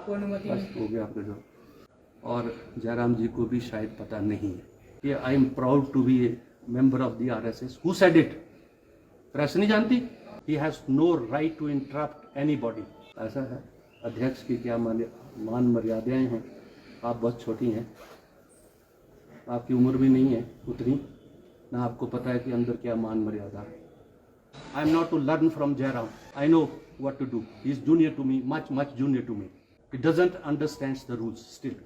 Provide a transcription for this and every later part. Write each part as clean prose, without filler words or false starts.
आपको अनुमति बस हो गया आपका जो। और जयराम जी को भी शायद पता नहीं है कि I am proud to be a member of the RSS. Who said it? Press नहीं जानती? He has no right to interrupt anybody. ऐसा है, अध्यक्ष की क्या मान मर्यादाएं हैं। आप बहुत छोटी हैं, आपकी उम्र भी नहीं है उतनी, ना आपको पता है कि अंदर क्या मान मर्यादा है। I am not to learn from Jairam. I know what to do. He is junior to me, much junior to me. He doesn't understands the rules still.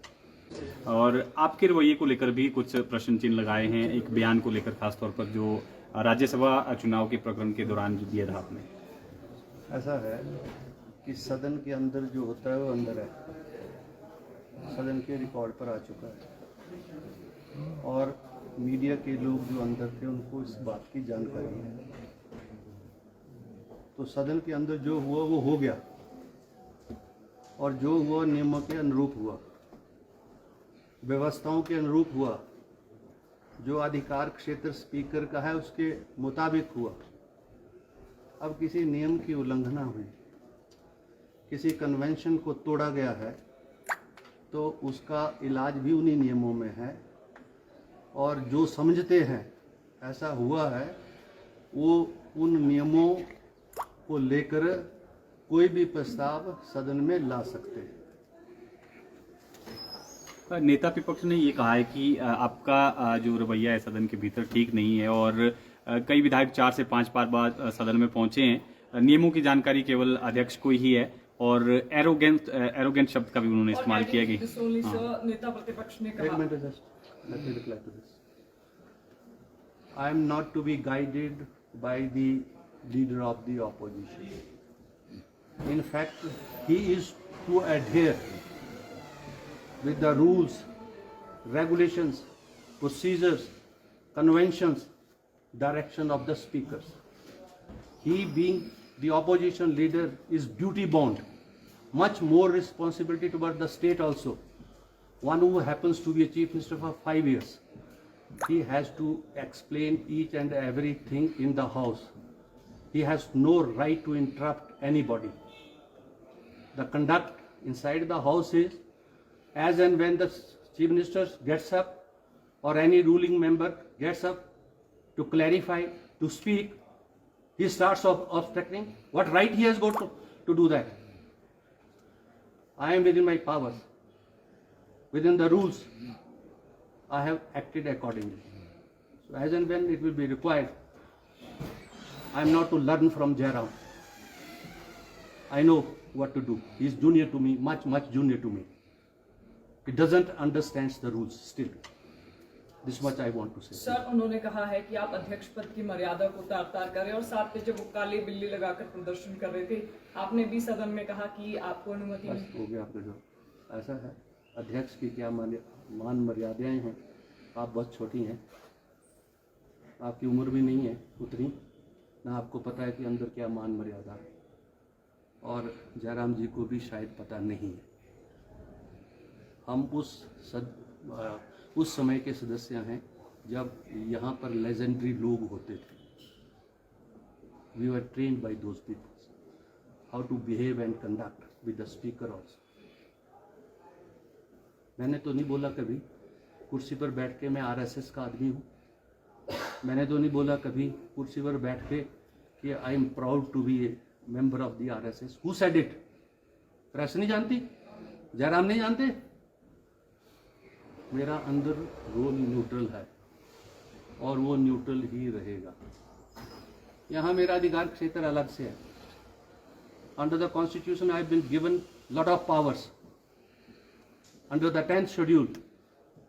और आपके रवैये को लेकर भी कुछ प्रश्न चिन्ह लगाए हैं, एक बयान को लेकर खासतौर पर जो राज्यसभा चुनाव के प्रकरण के दौरान जो दिया था आपने। ऐसा है कि सदन के अंदर जो होता है वो अंदर है, सदन के रिकॉर्ड पर आ चुका है और मीडिया के लोग जो अंदर थे उनको इस बात की जानकारी है। तो सदन के अंदर जो हुआ वो हो गया और जो हुआ नियमों के अनुरूप हुआ, व्यवस्थाओं के अनुरूप हुआ, जो अधिकार क्षेत्र स्पीकर का है उसके मुताबिक हुआ। अब किसी नियम की उल्लंघना हुई, किसी कन्वेंशन को तोड़ा गया है तो उसका इलाज भी उन्हीं नियमों में है और जो समझते हैं ऐसा हुआ है वो उन नियमों को लेकर कोई भी प्रस्ताव सदन में ला सकते हैं। नेता विपक्ष ने ये कहा है कि आपका जो रवैया है सदन के भीतर ठीक नहीं है और कई विधायक 4 से 5 बार बाद सदन में पहुंचे हैं। नियमों की जानकारी केवल अध्यक्ष को ही है और एरोगेंट शब्द का भी उन्होंने इस्तेमाल किया कि नेता प्रतिपक्ष ने कहा, I am not to be guided by the leader of the opposition. In fact, he is to adhere with the rules, regulations, procedures, conventions, direction of the speakers. He being the opposition leader is duty bound, much more responsibility toward the state also. One who happens to be a chief minister for 5 years, he has to explain each and everything in the house. He has no right to interrupt anybody. The conduct inside the house is, as and when the chief minister gets up or any ruling member gets up to clarify, to speak, he starts obstructing. What right he has got to do that? I am within my powers, within the rules. I have acted accordingly. So as and when it will be required, I am not to learn from Jairam. I know what to do. He is junior to me, much junior to me. He doesn't understands the rules still. This much I want to say. Sir, उन्होंने कहा है कि आप अध्यक्ष पद की मर्यादा को तार-तार करें और साथ में जब वो काली बिल्ली लगाकर प्रदर्शन कर रहे थे, आपने भी सदन में कहा कि आपको अनुमति बस हो गया आपका जो। ऐसा है, अध्यक्ष की क्या मान मर्यादाएं हैं। आप बहुत छोटी हैं, आपकी उम्र भी नहीं है उतनी, ना आपको पता है कि अंदर क्या मान मर्यादा है और जयराम जी को भी शायद पता नहीं है। हम उस समय के सदस्य हैं जब यहाँ पर लेजेंडरी लोग होते थे। We were trained by those peoples how to behave and conduct with the speaker also. मैंने तो नहीं बोला कभी कुर्सी पर बैठ के मैं आरएसएस का आदमी हूँ। मैंने तो नहीं बोला कभी कुर्सी पर बैठ के कि I am proud to be a member of the RSS. Who said it? Press नहीं जानती? जयराम नहीं जानते? मेरा अंदर रोल न्यूट्रल है और वो न्यूट्रल ही रहेगा। यहाँ मेरा अधिकार क्षेत्र अलग से है। Under the constitution I have been given lot of powers under the 10th schedule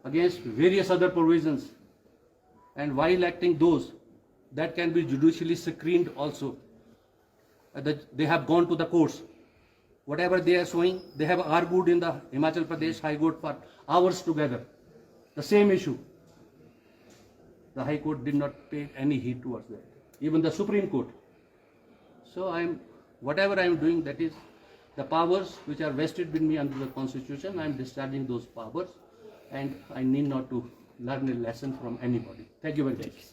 against various other provisions, and while acting those that can be judicially screened also, they have gone to the courts. Whatever they are showing, they have argued in the Himachal Pradesh High Court for hours together. The same issue. The High Court did not pay any heed towards that. Even the Supreme Court. So whatever I am doing, that is the powers which are vested with me under the Constitution. I am discharging those powers and I need not to learn a lesson from anybody. Thank you very much.